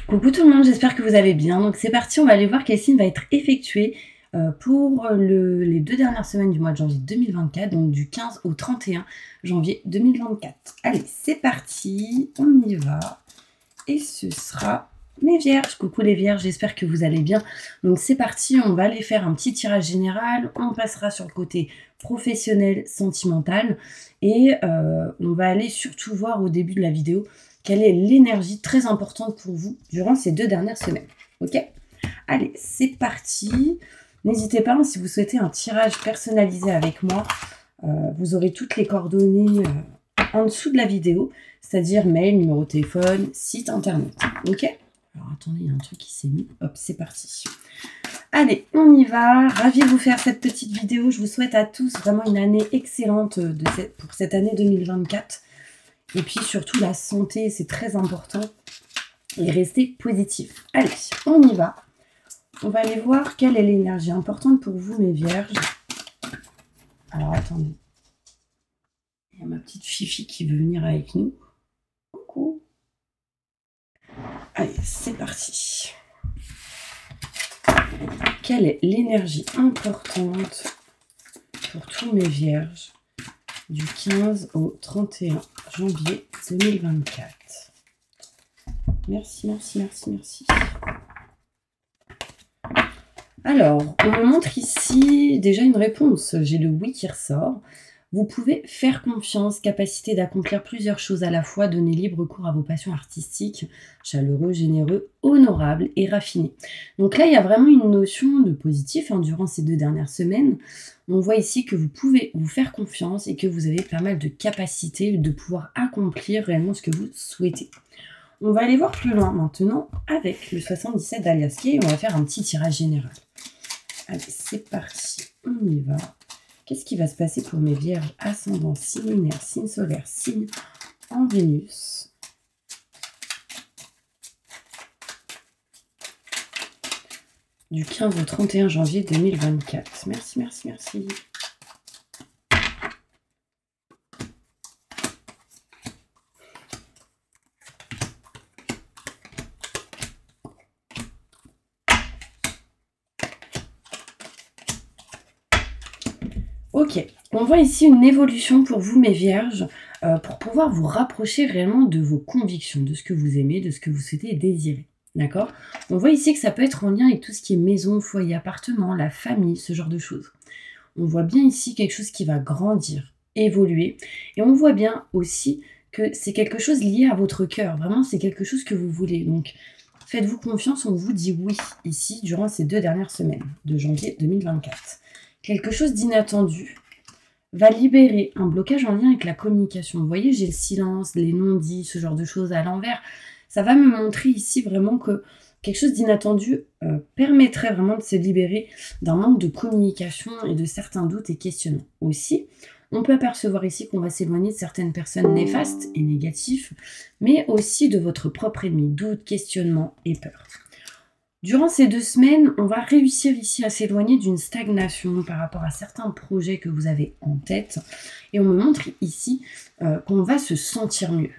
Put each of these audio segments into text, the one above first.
Coucou tout le monde, j'espère que vous allez bien. Donc c'est parti, on va aller voir quel signe va être effectué pour les 2 dernières semaines du mois de janvier 2024, donc du 15 au 31 janvier 2024. Allez, c'est parti, on y va. Et ce sera mes vierges. Coucou les vierges, j'espère que vous allez bien. Donc c'est parti, on va aller faire un petit tirage général. On passera sur le côté professionnel, sentimental. Et on va aller surtout voir au début de la vidéo quelle est l'énergie très importante pour vous durant ces 2 dernières semaines. Ok? Allez, c'est parti. N'hésitez pas, si vous souhaitez un tirage personnalisé avec moi, vous aurez toutes les coordonnées en dessous de la vidéo, c'est-à-dire mail, numéro de téléphone, site internet. Ok? Alors attendez, il y a un truc qui s'est mis. Hop, c'est parti. Allez, on y va. Ravi de vous faire cette petite vidéo. Je vous souhaite à tous vraiment une année excellente pour cette année 2024. Et puis surtout la santé, c'est très important. Et restez positif. Allez, on y va. On va aller voir quelle est l'énergie importante pour vous, mes vierges. Alors attendez. Il y a ma petite Fifi qui veut venir avec nous. Coucou. Allez, c'est parti. Quelle est l'énergie importante pour tous mes vierges du 15 au 31 janvier 2024. Merci, merci, merci, merci. Alors, on me montre ici déjà une réponse. J'ai le oui qui ressort. Vous pouvez faire confiance, capacité d'accomplir plusieurs choses à la fois, donner libre cours à vos passions artistiques, chaleureux, généreux, honorables et raffinés. Donc là, il y a vraiment une notion de positif durant ces 2 dernières semaines. On voit ici que vous pouvez vous faire confiance et que vous avez pas mal de capacités de pouvoir accomplir réellement ce que vous souhaitez. On va aller voir plus loin maintenant avec le 77 d'Aliaski et on va faire un petit tirage général. Allez, c'est parti, on y va. Qu'est-ce qui va se passer pour mes vierges ascendant, signe lunaire, signe solaire, signe en Vénus? Du 15 au 31 janvier 2024. Merci, merci, merci. Ok, on voit ici une évolution pour vous, mes vierges, pour pouvoir vous rapprocher réellement de vos convictions, de ce que vous aimez, de ce que vous souhaitez et désirez. D'accord? On voit ici que ça peut être en lien avec tout ce qui est maison, foyer, appartement, la famille, ce genre de choses. On voit bien ici quelque chose qui va grandir, évoluer. Et on voit bien aussi que c'est quelque chose lié à votre cœur. Vraiment, c'est quelque chose que vous voulez. Donc, faites-vous confiance, on vous dit oui ici durant ces 2 dernières semaines de janvier 2024. Quelque chose d'inattendu va libérer un blocage en lien avec la communication. Vous voyez, j'ai le silence, les non-dits, ce genre de choses à l'envers. Ça va me montrer ici vraiment que quelque chose d'inattendu permettrait vraiment de se libérer d'un manque de communication et de certains doutes et questionnements. Aussi, on peut apercevoir ici qu'on va s'éloigner de certaines personnes néfastes et négatives, mais aussi de votre propre ennemi, doutes, questionnements et peurs. Durant ces 2 semaines, on va réussir ici à s'éloigner d'une stagnation par rapport à certains projets que vous avez en tête. Et on me montre ici qu'on va se sentir mieux.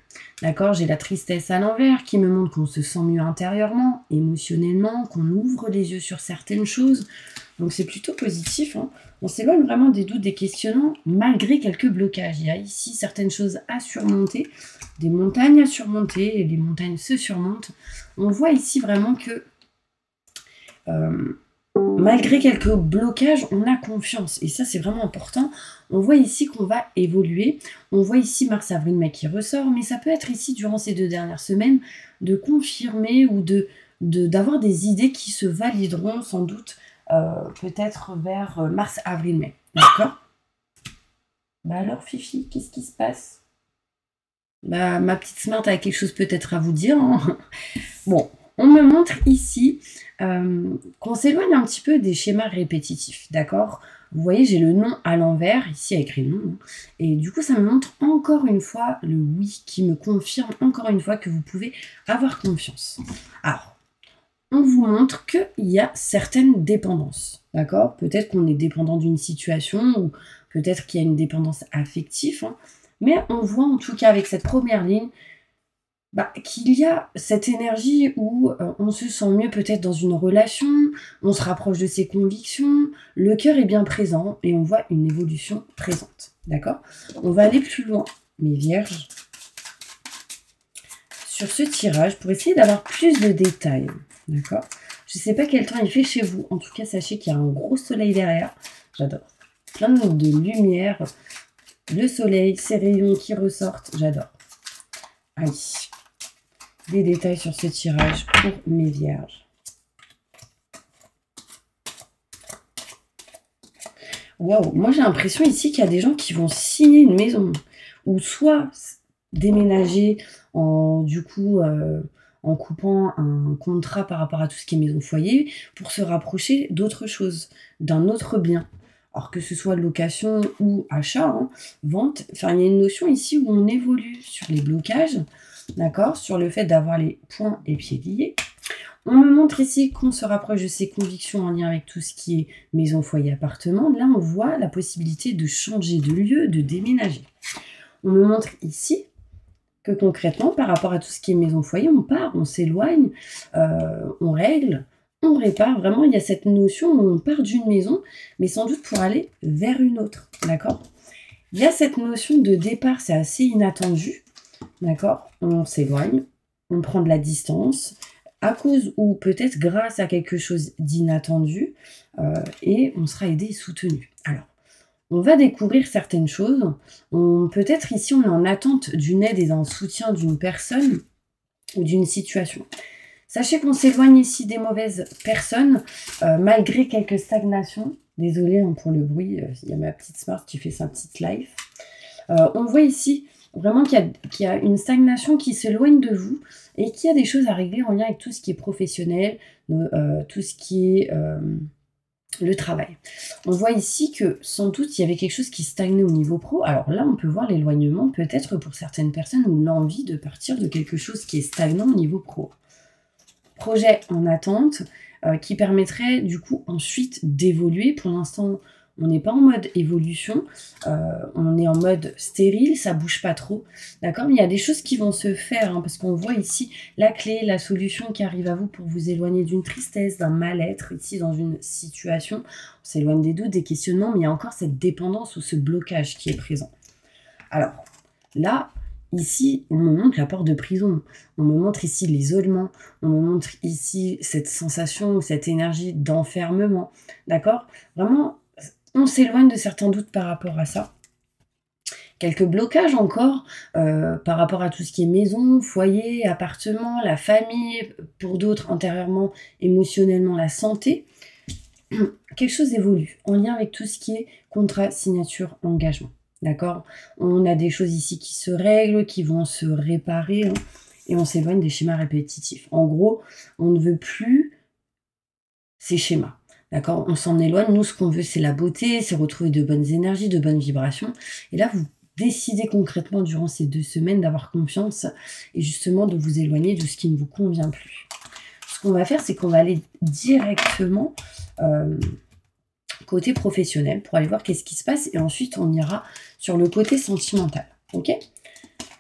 D'accord? J'ai la tristesse à l'envers qui me montre qu'on se sent mieux intérieurement, émotionnellement, qu'on ouvre les yeux sur certaines choses. Donc c'est plutôt positif. On s'éloigne vraiment des doutes, des questionnements, malgré quelques blocages. Il y a ici certaines choses à surmonter, des montagnes à surmonter, et les montagnes se surmontent. On voit ici vraiment que malgré quelques blocages, on a confiance. Et ça, c'est vraiment important. On voit ici qu'on va évoluer. On voit ici Mars, Avril, Mai qui ressort. Mais ça peut être ici, durant ces 2 dernières semaines, de confirmer ou d'avoir des idées qui se valideront sans doute peut-être vers Mars, Avril, Mai. D'accord? Bah alors, Fifi, qu'est-ce qui se passe? Bah, ma petite Smart a quelque chose peut-être à vous dire. Bon, on me montre ici qu'on s'éloigne un petit peu des schémas répétitifs, d'accord? Vous voyez, j'ai le nom à l'envers, ici a écrit non, et du coup, ça me montre encore une fois le oui, qui me confirme encore une fois que vous pouvez avoir confiance. Alors, on vous montre qu'il y a certaines dépendances, d'accord? Peut-être qu'on est dépendant d'une situation, ou peut-être qu'il y a une dépendance affective, mais on voit en tout cas avec cette première ligne qu'il y a cette énergie où on se sent mieux peut-être dans une relation, on se rapproche de ses convictions, le cœur est bien présent et on voit une évolution présente. D'accord? On va aller plus loin, mes vierges, sur ce tirage pour essayer d'avoir plus de détails. D'accord? Je ne sais pas quel temps il fait chez vous. En tout cas, sachez qu'il y a un gros soleil derrière. J'adore. Plein de lumière. Le soleil, ses rayons qui ressortent. J'adore. Allez. Des détails sur ce tirage pour mes vierges. Waouh, moi j'ai l'impression ici qu'il y a des gens qui vont signer une maison. Ou soit déménager en en coupant un contrat par rapport à tout ce qui est maison foyer pour se rapprocher d'autre chose, d'un autre bien. Alors que ce soit location ou achat, hein, vente, enfin il y a une notion ici où on évolue sur les blocages, d'accord, sur le fait d'avoir les poings et pieds liés. On me montre ici qu'on se rapproche de ses convictions en lien avec tout ce qui est maison, foyer, appartement. Là, on voit la possibilité de changer de lieu, de déménager. On me montre ici que concrètement, par rapport à tout ce qui est maison, foyer, on part, on s'éloigne, on règle, on répare. Vraiment, il y a cette notion où on part d'une maison, mais sans doute pour aller vers une autre, d'accord? Il y a cette notion de départ, c'est assez inattendu, d'accord? On s'éloigne, on prend de la distance, à cause ou peut-être grâce à quelque chose d'inattendu, et on sera aidé et soutenu. Alors, on va découvrir certaines choses. Peut-être ici, on est en attente d'une aide et d'un soutien d'une personne ou d'une situation. Sachez qu'on s'éloigne ici des mauvaises personnes, malgré quelques stagnations. Désolée hein, pour le bruit, il y a ma petite Smart qui fait sa petite live. On voit ici vraiment qu'il y a une stagnation qui s'éloigne de vous et qu'il y a des choses à régler en lien avec tout ce qui est professionnel, tout ce qui est le travail. On voit ici que sans doute il y avait quelque chose qui stagnait au niveau pro. Alors là, on peut voir l'éloignement peut-être pour certaines personnes ou l'envie de partir de quelque chose qui est stagnant au niveau pro. Projet en attente qui permettrait du coup ensuite d'évoluer. Pour l'instant, on n'est pas en mode évolution, on est en mode stérile, ça bouge pas trop, d'accord? Mais il y a des choses qui vont se faire, hein, parce qu'on voit ici la clé, la solution qui arrive à vous pour vous éloigner d'une tristesse, d'un mal-être, ici dans une situation, on s'éloigne des doutes, des questionnements, mais il y a encore cette dépendance ou ce blocage qui est présent. Alors, là, ici, on me montre la porte de prison, on me montre ici l'isolement, on me montre ici cette sensation ou cette énergie d'enfermement, d'accord? Vraiment, on s'éloigne de certains doutes par rapport à ça. Quelques blocages encore par rapport à tout ce qui est maison, foyer, appartement, la famille, pour d'autres intérieurement, émotionnellement, la santé. Quelque chose évolue en lien avec tout ce qui est contrat, signature, engagement. D'accord? On a des choses ici qui se règlent, qui vont se réparer, hein, et on s'éloigne des schémas répétitifs. En gros, on ne veut plus ces schémas. D'accord? On s'en éloigne. Nous, ce qu'on veut, c'est la beauté, c'est retrouver de bonnes énergies, de bonnes vibrations. Et là, vous décidez concrètement durant ces 2 semaines d'avoir confiance et justement de vous éloigner de ce qui ne vous convient plus. Ce qu'on va faire, c'est qu'on va aller directement côté professionnel pour aller voir qu'est-ce qui se passe et ensuite on ira sur le côté sentimental. Ok?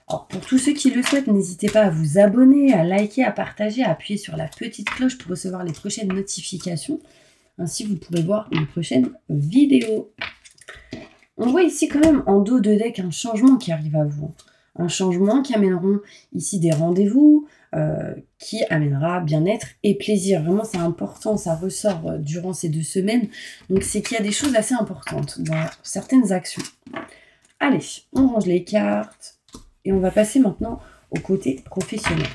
Alors, pour tous ceux qui le souhaitent, n'hésitez pas à vous abonner, à liker, à partager, à appuyer sur la petite cloche pour recevoir les prochaines notifications. Ainsi, vous pourrez voir une prochaine vidéo. On voit ici quand même en dos de deck un changement qui arrive à vous. Un changement qui amèneront ici des rendez-vous, qui amènera bien-être et plaisir. Vraiment, c'est important, ça ressort durant ces 2 semaines. Donc, c'est qu'il y a des choses assez importantes dans certaines actions. Allez, on range les cartes et on va passer maintenant au côté professionnel.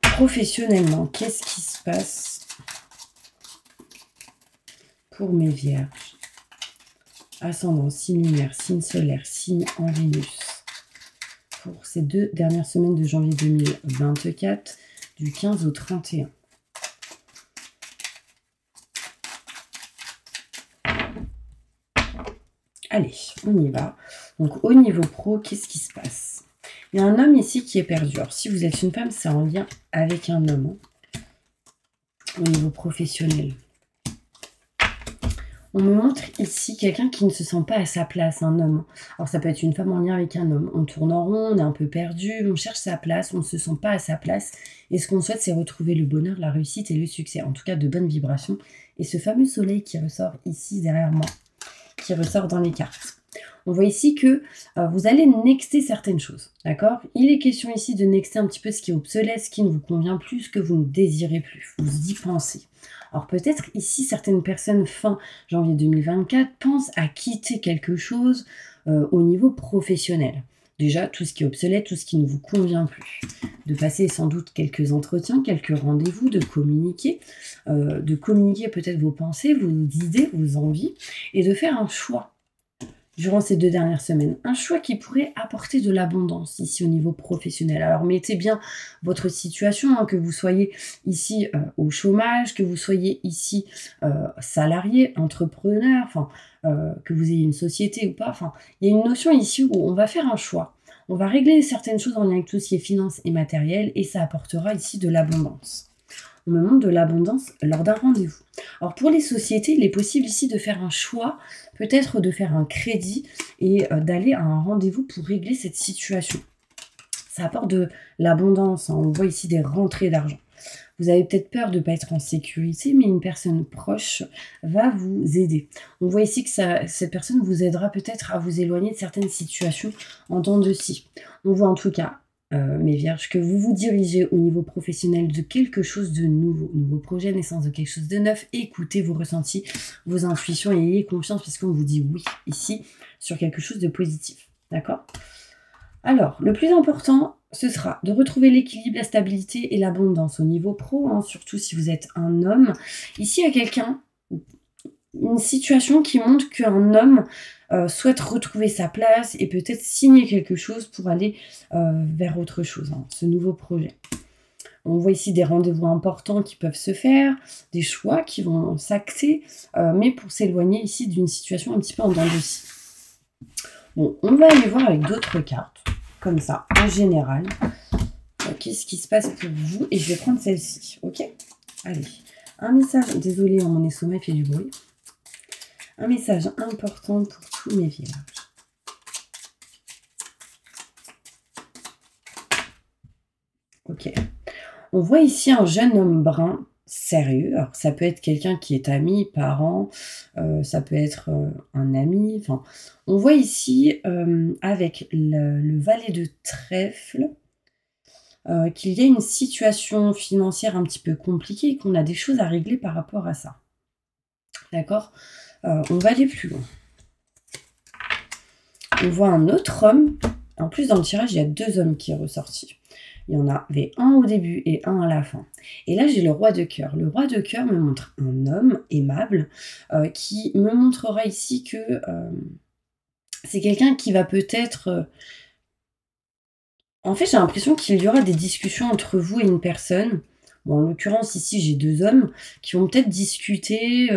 Professionnellement, qu'est-ce qui se passe pour mes vierges? Ascendant, signe lunaire, signe solaire, signe en Vénus. Pour ces 2 dernières semaines de janvier 2024, du 15 au 31. Allez, on y va. Donc, au niveau pro, qu'est-ce qui se passe? Il y a un homme ici qui est perdu. Alors, si vous êtes une femme, c'est en lien avec un homme. Au niveau professionnel. On me montre ici quelqu'un qui ne se sent pas à sa place, un homme. Alors ça peut être une femme en lien avec un homme. On tourne en rond, on est un peu perdu, on cherche sa place, on ne se sent pas à sa place. Et ce qu'on souhaite, c'est retrouver le bonheur, la réussite et le succès. En tout cas, de bonnes vibrations. Et ce fameux soleil qui ressort ici derrière moi, qui ressort dans les cartes. On voit ici que vous allez nexter certaines choses, d'accord? Il est question ici de nexter un petit peu ce qui est obsolète, ce qui ne vous convient plus, ce que vous ne désirez plus. Vous y pensez. Alors peut-être ici, certaines personnes fin janvier 2024 pensent à quitter quelque chose au niveau professionnel. Déjà, tout ce qui est obsolète, tout ce qui ne vous convient plus. De passer sans doute quelques entretiens, quelques rendez-vous, de communiquer peut-être vos pensées, vos idées, vos envies, et de faire un choix durant ces 2 dernières semaines. Un choix qui pourrait apporter de l'abondance ici au niveau professionnel. Alors mettez bien votre situation, hein, que vous soyez ici au chômage, que vous soyez ici salarié, entrepreneur, enfin que vous ayez une société ou pas. Enfin, il y a une notion ici où on va faire un choix. On va régler certaines choses en lien avec tout ce qui est finance et matériel et ça apportera ici de l'abondance. On me montre de l'abondance lors d'un rendez-vous. Alors pour les sociétés, il est possible ici de faire un choix, peut-être de faire un crédit et d'aller à un rendez-vous pour régler cette situation. Ça apporte de l'abondance, hein. On voit ici des rentrées d'argent. Vous avez peut-être peur de ne pas être en sécurité, mais une personne proche va vous aider. On voit ici que cette personne vous aidera peut-être à vous éloigner de certaines situations en temps de scie. On voit en tout cas, mes vierges, que vous vous dirigez au niveau professionnel de quelque chose de nouveau projet, naissance de quelque chose de neuf. Écoutez vos ressentis, vos intuitions et ayez confiance parce qu'on vous dit oui ici sur quelque chose de positif. D'accord ? Alors, le plus important, ce sera de retrouver l'équilibre, la stabilité et l'abondance au niveau pro, hein, surtout si vous êtes un homme. Ici, il y a quelqu'un, une situation qui montre qu'un homme souhaite retrouver sa place et peut-être signer quelque chose pour aller vers autre chose, hein, ce nouveau projet. On voit ici des rendez-vous importants qui peuvent se faire, des choix qui vont s'axer, mais pour s'éloigner ici d'une situation un petit peu en dents de scie. Bon, on va aller voir avec d'autres cartes, comme ça, en général. Qu'est-ce qui se passe pour vous? Et je vais prendre celle-ci, ok? Allez, un message, désolé, mon estomac fait du bruit. Un message important pour tous mes vierges. Ok. On voit ici un jeune homme brun, sérieux. Alors, ça peut être quelqu'un qui est ami, parent, ça peut être un ami. Enfin, on voit ici, avec le valet de trèfle, qu'il y a une situation financière un petit peu compliquée et qu'on a des choses à régler par rapport à ça. D'accord? On va aller plus loin. On voit un autre homme. En plus, dans le tirage, il y a 2 hommes qui est ressorti. Il y en avait un au début et un à la fin. Et là, j'ai le roi de cœur. Le roi de cœur me montre un homme aimable qui me montrera ici que c'est quelqu'un qui va peut-être... En fait, j'ai l'impression qu'il y aura des discussions entre vous et une personne. Bon, en l'occurrence, ici, j'ai 2 hommes qui vont peut-être discuter,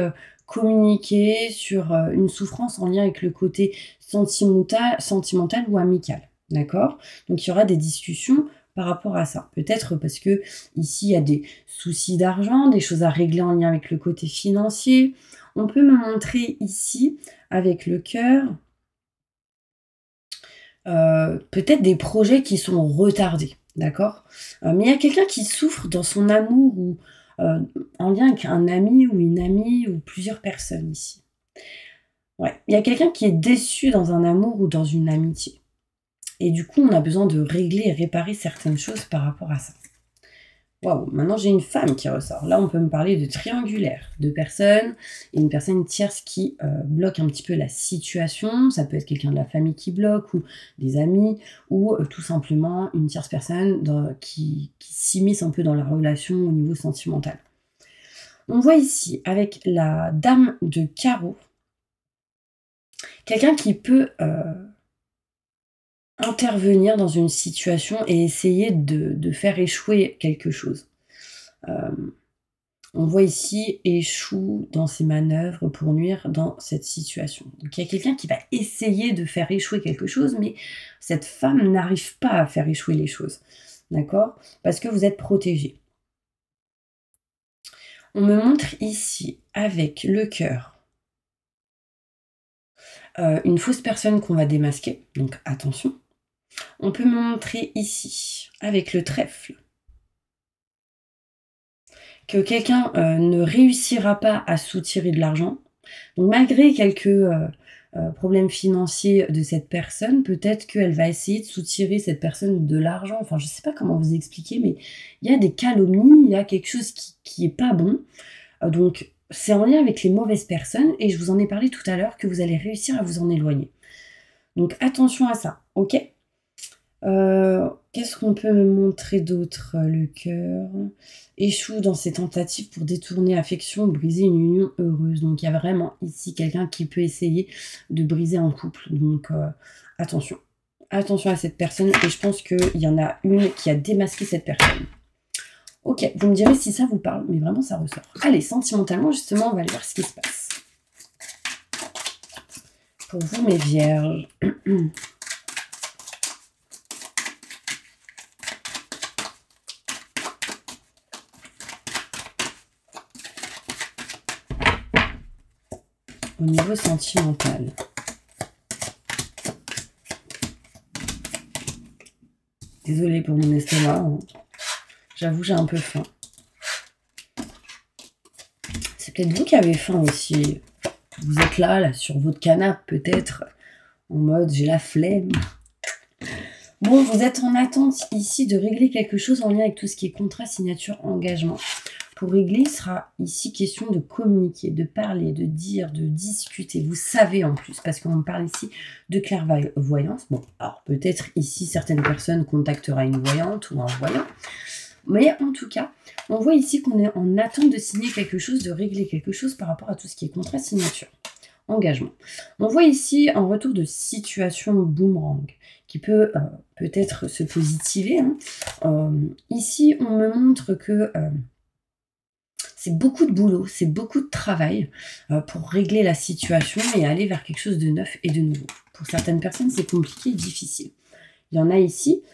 communiquer sur une souffrance en lien avec le côté sentimental ou amical. D'accord? Donc, il y aura des discussions par rapport à ça. Peut-être parce que ici, il y a des soucis d'argent, des choses à régler en lien avec le côté financier. On peut me montrer ici, avec le cœur, peut-être des projets qui sont retardés, d'accord? Mais il y a quelqu'un qui souffre dans son amour ou en lien avec un ami ou une amie ou plusieurs personnes ici. Ouais, il y a quelqu'un qui est déçu dans un amour ou dans une amitié. Et du coup, on a besoin de régler et réparer certaines choses par rapport à ça. Waouh, maintenant j'ai une femme qui ressort. Là, on peut me parler de triangulaire, 2 personnes et une personne tierce qui bloque un petit peu la situation. Ça peut être quelqu'un de la famille qui bloque ou des amis ou tout simplement une tierce personne qui s'immisce un peu dans la relation au niveau sentimental. On voit ici, avec la dame de carreau, quelqu'un qui peut intervenir dans une situation et essayer de faire échouer quelque chose. On voit ici échoue dans ses manœuvres pour nuire dans cette situation. Donc il y a quelqu'un qui va essayer de faire échouer quelque chose, mais cette femme n'arrive pas à faire échouer les choses. D'accord? Parce que vous êtes protégé. On me montre ici, avec le cœur, une fausse personne qu'on va démasquer, donc attention. On peut me montrer ici, avec le trèfle, que quelqu'un ne réussira pas à soutirer de l'argent. Donc malgré quelques problèmes financiers de cette personne, peut-être qu'elle va essayer de soutirer cette personne de l'argent. Enfin, je ne sais pas comment vous expliquer, mais il y a des calomnies, il y a quelque chose qui n'est pas bon. Donc c'est en lien avec les mauvaises personnes, et je vous en ai parlé tout à l'heure, que vous allez réussir à vous en éloigner. Donc attention à ça, ok? Qu'est-ce qu'on peut me montrer d'autre? Le cœur échoue dans ses tentatives pour détourner affection, briser une union heureuse. Donc il y a vraiment ici quelqu'un qui peut essayer de briser un couple. Donc attention. Attention à cette personne, et je pense qu'il y en a une qui a démasqué cette personne. Ok, vous me direz si ça vous parle, mais vraiment ça ressort. Allez, sentimentalement, justement, on va aller voir ce qui se passe. Pour vous, mes vierges. Au niveau sentimental. Désolée pour mon estomac. Hein. J'avoue, j'ai un peu faim. C'est peut-être vous qui avez faim aussi. Vous êtes là sur votre canapé, peut-être, en mode j'ai la flemme. Bon, vous êtes en attente ici de régler quelque chose en lien avec tout ce qui est contrat, signature, engagement. Pour régler, il sera ici question de communiquer, de parler, de dire, de discuter. Vous savez en plus, parce qu'on parle ici de clairvoyance. Bon, alors peut-être ici, certaines personnes contactera une voyante ou un voyant. Mais en tout cas, on voit ici qu'on est en attente de signer quelque chose, de régler quelque chose par rapport à tout ce qui est contrat, signature, engagement. On voit ici un retour de situation boomerang qui peut peut-être se positiver. Hein. Ici, on me montre que... c'est beaucoup de boulot, c'est beaucoup de travail pour régler la situation et aller vers quelque chose de neuf et de nouveau. Pour certaines personnes, c'est compliqué et difficile. Il y en a ici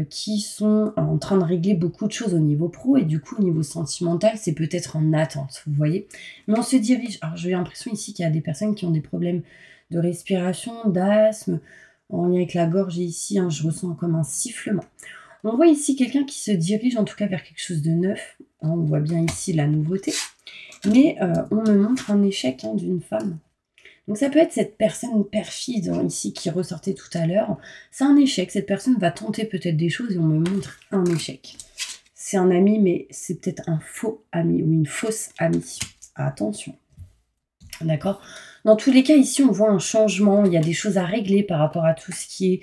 qui sont en train de régler beaucoup de choses au niveau pro, et du coup, au niveau sentimental, c'est peut-être en attente, vous voyez. Mais on se dirige. Alors, j'ai l'impression ici qu'il y a des personnes qui ont des problèmes de respiration, d'asthme, en lien avec la gorge, et ici, hein, je ressens comme un sifflement. On voit ici quelqu'un qui se dirige en tout cas vers quelque chose de neuf. Hein, on voit bien ici la nouveauté. Mais on me montre un échec d'une femme. Donc ça peut être cette personne perfide ici qui ressortait tout à l'heure. C'est un échec. Cette personne va tenter peut-être des choses et on me montre un échec. C'est un ami, mais c'est peut-être un faux ami ou une fausse amie. Attention. D'accord? Dans tous les cas, ici, on voit un changement. Il y a des choses à régler par rapport à tout ce qui est...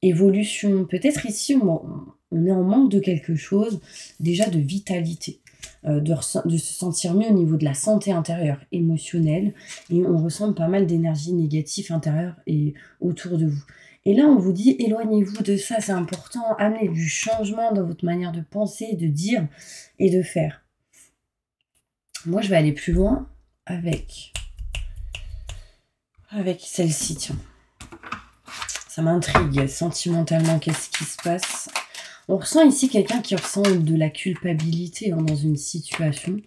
évolution, peut-être ici on est en manque de quelque chose, déjà de vitalité, de se sentir mieux au niveau de la santé intérieure, émotionnelle, et on ressent pas mal d'énergie négative intérieure et autour de vous. Et là on vous dit éloignez-vous de ça, c'est important, amenez du changement dans votre manière de penser, de dire et de faire. Moi je vais aller plus loin avec celle-ci, tiens. Ça m'intrigue sentimentalement, qu'est-ce qui se passe? On ressent ici quelqu'un qui ressent de la culpabilité dans une situation.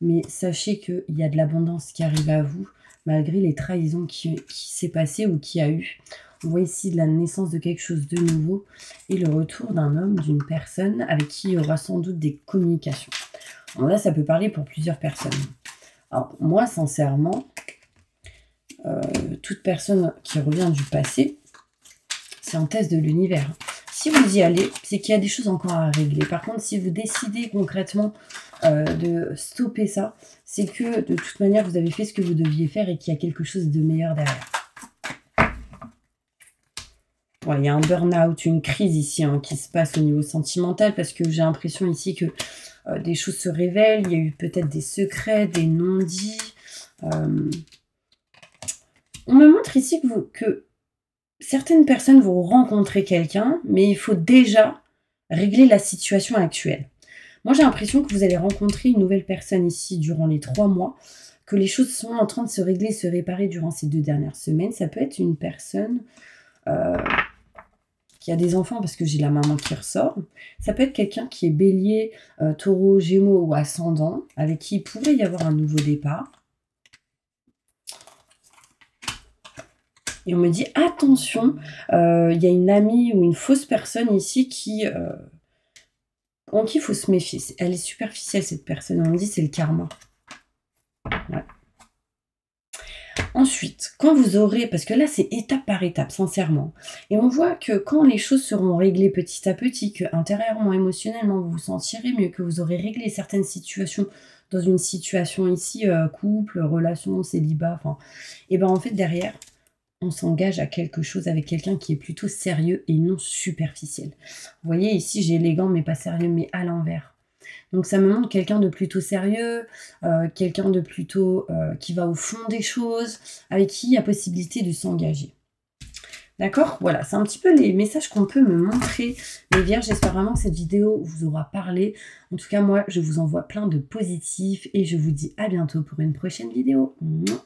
Mais sachez qu'il y a de l'abondance qui arrive à vous, malgré les trahisons qui s'est passé ou qui a eu. On voit ici de la naissance de quelque chose de nouveau et le retour d'un homme, d'une personne avec qui il y aura sans doute des communications. Alors là, ça peut parler pour plusieurs personnes. Alors moi, sincèrement, toute personne qui revient du passé, c'est un test de l'univers. Si vous y allez, c'est qu'il y a des choses encore à régler. Par contre, si vous décidez concrètement de stopper ça, c'est que de toute manière, vous avez fait ce que vous deviez faire et qu'il y a quelque chose de meilleur derrière. Ouais, il y a un burn-out, une crise ici qui se passe au niveau sentimental, parce que j'ai l'impression ici que des choses se révèlent. Il y a eu peut-être des secrets, des non-dits. On me montre ici que certaines personnes vont rencontrer quelqu'un, mais il faut déjà régler la situation actuelle. Moi, j'ai l'impression que vous allez rencontrer une nouvelle personne ici durant les 3 mois, que les choses sont en train de se régler, se réparer durant ces 2 dernières semaines. Ça peut être une personne qui a des enfants, parce que j'ai la maman qui ressort. Ça peut être quelqu'un qui est bélier, taureau, gémeaux ou ascendant, avec qui il pourrait y avoir un nouveau départ. Et on me dit, attention, il y a une amie ou une fausse personne ici en qui il faut se méfier. Elle est superficielle, cette personne. On me dit, c'est le karma. Ouais. Ensuite, quand vous aurez, parce que là c'est étape par étape, sincèrement, et on voit que quand les choses seront réglées petit à petit, que intérieurement, émotionnellement, vous vous sentirez mieux, que vous aurez réglé certaines situations, dans une situation ici, couple, relation, célibat, enfin, et ben en fait derrière, on s'engage à quelque chose avec quelqu'un qui est plutôt sérieux et non superficiel. Vous voyez ici j'ai élégant mais pas sérieux, mais à l'envers. Donc ça me montre quelqu'un de plutôt sérieux, quelqu'un de plutôt qui va au fond des choses, avec qui il y a possibilité de s'engager. D'accord? Voilà, c'est un petit peu les messages qu'on peut me montrer, les vierges. J'espère vraiment que cette vidéo vous aura parlé. En tout cas, moi, je vous envoie plein de positifs et je vous dis à bientôt pour une prochaine vidéo. Mouah.